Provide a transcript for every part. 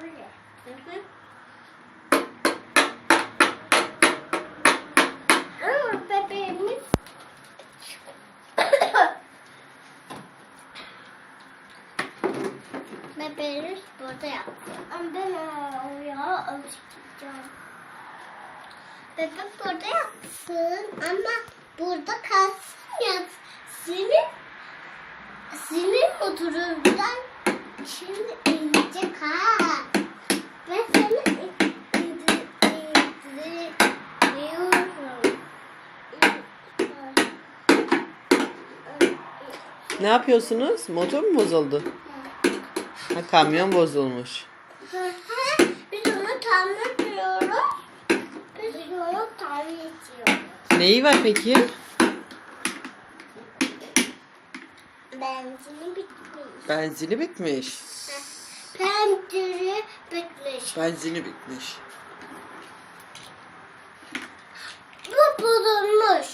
Böyle. Hı. Ama bebeğimiz bebeğimiz burada yaptı. Ama ben oraya alışacağım. Bebek burada yapsın ama burada kalsın ya. Sinir otururken şimdi inecek ha. Ben seni indiriyorum. Ne yapıyorsunuz? Motor mu bozuldu? Ha, kamyon bozulmuş. Biz onu tamir ediyoruz. Biz onu tamir ediyoruz. Neyi var peki? Benzini bitmiş. Benzini bitmiş. Pencere bitmiş. Benzini bitmiş. Bu bulunmuş.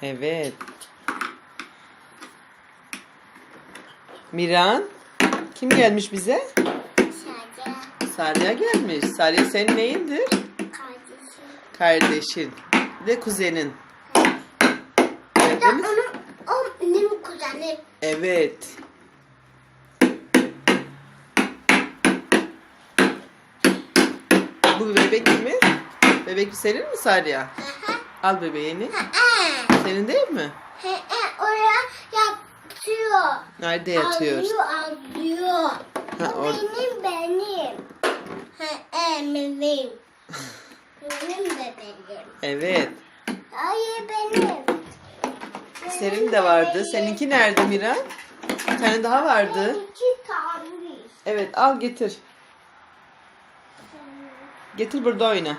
Evet. Miran, kim gelmiş bize? Sadece Sariye gelmiş. Sariye senin neyindir? kardeşim. Kardeşin. Bir de kuzenin. Bir de Geldiniz? o benim kuzenim. Evet. Bu bebek kimin? Bebek senin mi Sariye? Al bebeğini. Senin değil mi? Oraya yatıyor. Nerede yatıyor? Ağlıyor. Ha, O benim. Benim. Benim bebeğim. Evet. Hayır benim. Senin de vardı. Seninki nerede Miran? Bir tane daha vardı. İki tane. Evet, al getir. Getir burada oyna.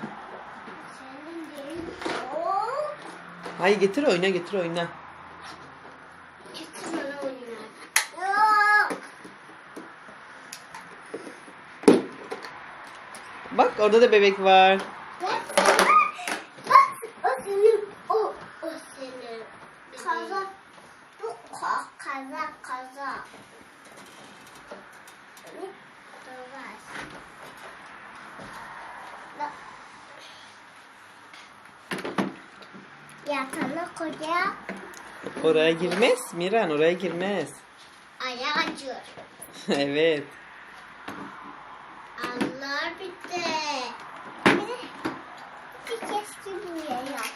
Senin değil. O. Hayır getir oyna, getir oyna. Getir bana oynar. Yok. Bak orada da bebek var. Bak, o senin. O senin. Kaza. Bu kaza. Yatağına koca Oraya girmez Miran, oraya girmez. ayağı acıyor. Evet. Allah bitti. Bir keşke buraya yat.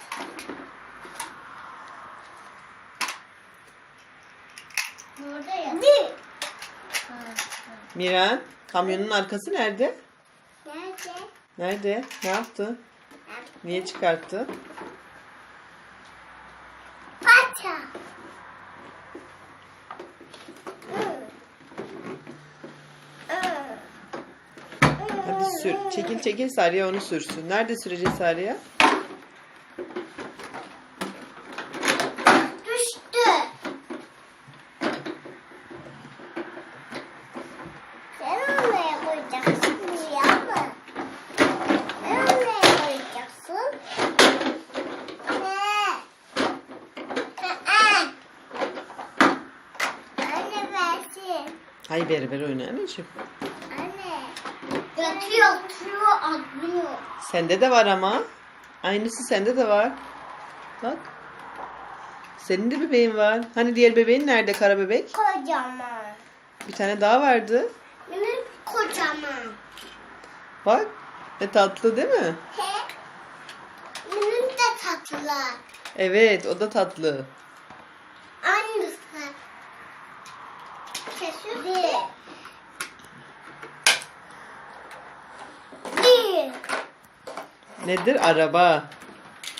Burada yat. Miran, kamyonun arkası nerede? Nerede? Nerede? Ne yaptı? Niye çıkarttı? Paça. Hadi sür. Çekil çekil Sariye onu sürsün. Nerede süreceğiz Sariye? Düştü. Sen oraya koyacaksın buraya mı? Sen oraya koyacaksın. Anne versin. Hay beraber oyna anneciğim. Anne. Yatıyor, atlıyor. Sende de var ama. Aynısı sende de var. Bak. Senin de bebeğin var. Hani diğer bebeğin nerede kara bebek? Kocaman. Bir tane daha vardı. Benim kocaman. Bak. Ne tatlı değil mi? He. Benim de tatlı. Evet o da tatlı. Aynısı. Kesildi. Bir. Nedir? Araba.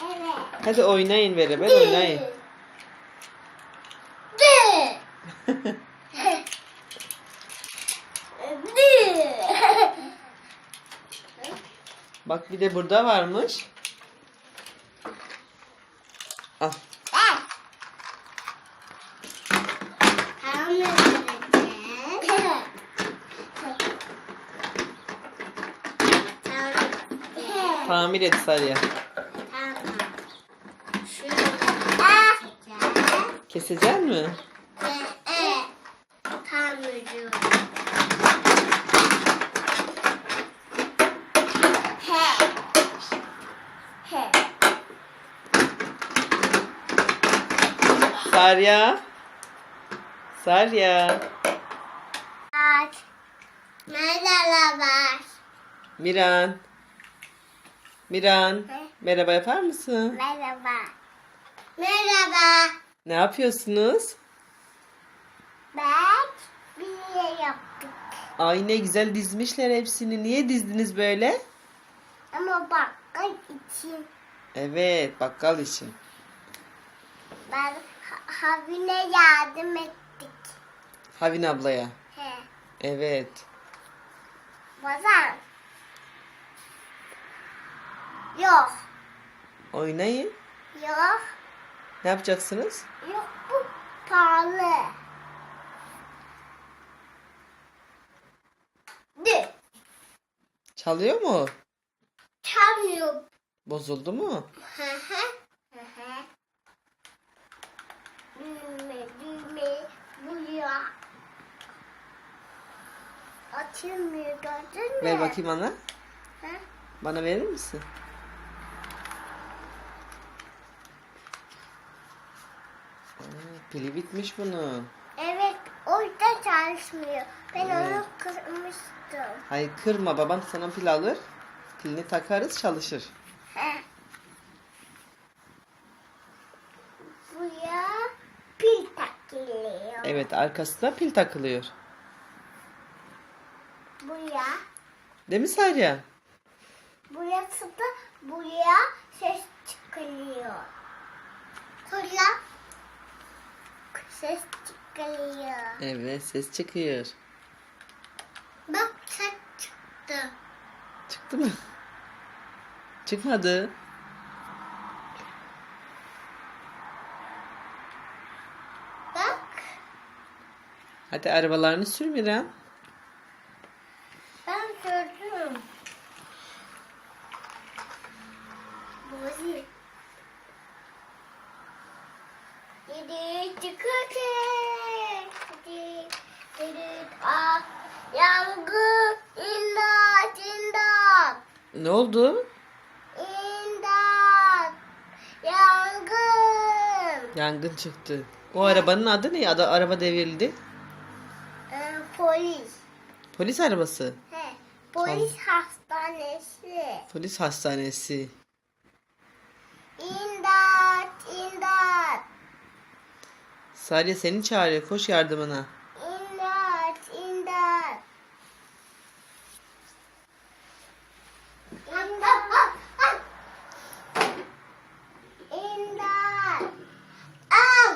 Evet. Hadi oynayın beraber oynayın. Bir. Bir. Bak bir de burada varmış. Al. Tamir et Sariye. Kesecek mi? Sarya. Sarya. Aç. Merhaba. Miran. Miran. Merhaba yapar mısın? Merhaba. Merhaba. Ne yapıyorsunuz? Bak bir şey yaptık. Ay ne güzel dizmişler hepsini. Niye dizdiniz böyle? Ama bakkal için Evet, bakkal için. ben Havine yardım ettik. Havin ablaya. He. Evet. Bazan. Yok. Oynayın. Yok. Ne yapacaksınız? Yok bu pahalı. De. Çalıyor mu? Çalmıyor. Bozuldu mu? Hı hı. Hı hı. Düğme buraya. Açılmıyor gördün mü? Ver bakayım ana. Hı? Bana verir misin? Pili bitmiş bunun. Evet orada çalışmıyor. Ben Evet. onu kırmıştım. Hayır kırma, babam sana pil alır. Pilini takarız, çalışır. He. Buraya pil takılıyor. Evet, arkasına pil takılıyor. Buraya. Değil mi Sarya? Burası da buraya ses çıkıyor. Sonra ses çıkıyor. Evet, ses çıkıyor. Bak ses çıktı. Çıktı mı? Çıkmadı. Bak. Hadi arabalarını sür Miran. Ben gördüm. Bozi. Gidi çıkıyor. Gidi. Gidi. Ah. Yangın. İmdat. İmdat. Ne oldu? İmdat. Yangın. Yangın çıktı. O arabanın adı ne? Araba devrildi. Polis. Polis arabası. He. Polis hastanesi. Polis hastanesi. İmdat. İmdat. Sarya seni çağırıyor. Koş yardımına. İmdat. İmdat. İmdat. İmdat. Al.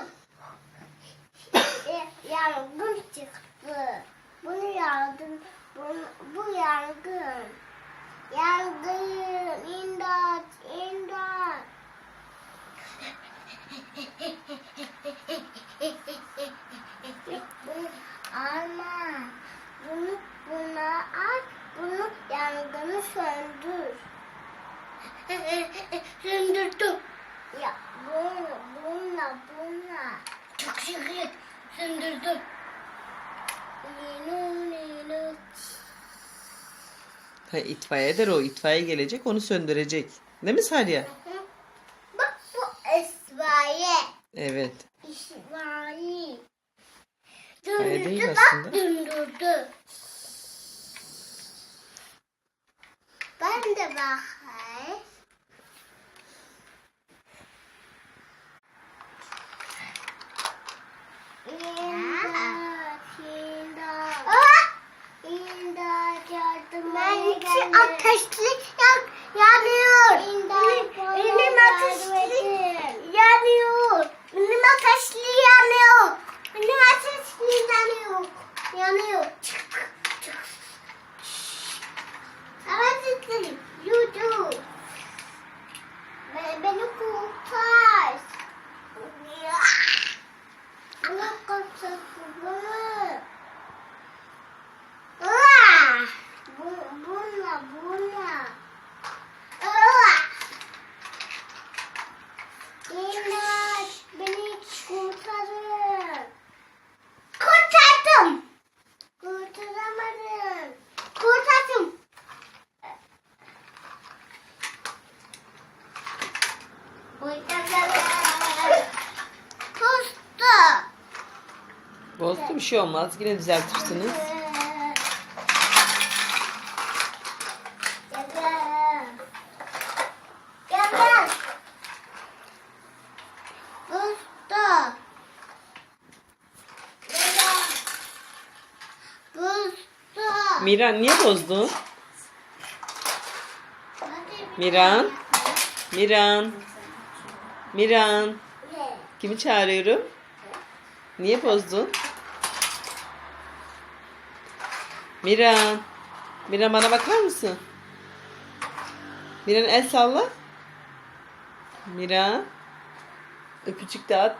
Yangın çıktı. Bunu yardım. Bu yangın. Yangın. İmdat. İmdat. Bunu alma. Buna at. Bunu yangını söndür. Söndürdüm. Ya bununla. Çok şükür söndürdüm. Nino. Ha, itfaiyedir o. İtfaiye gelecek, onu söndürecek. Değil mi Sarya? Bak bu esvaiye. Evet. İsmail. Öyle değil Döndürdü aslında. bak döndürdü. Ben de bakayım. İmdat yardıma geldi. Ateşli yanıyor. Benim ateşli yanıyor. Benim ateşli yanıyor. Benim ateşli yanıyor. Yanıyor. Çık. Evet istedim. YouTube. Beni kurtar. Bana kurtar bana. Buna. İmdat, beni kurtarın. Kurtardım. Bir şey olmaz. Yine düzeltirsiniz. Gel. Buzda. Buzda. Miran niye bozdun? Miran. Miran. Miran. Kimi çağırıyorum? Niye bozdun? Miran. Miran bana bakar mısın? Miran el salla. Miran. Öpücük de at.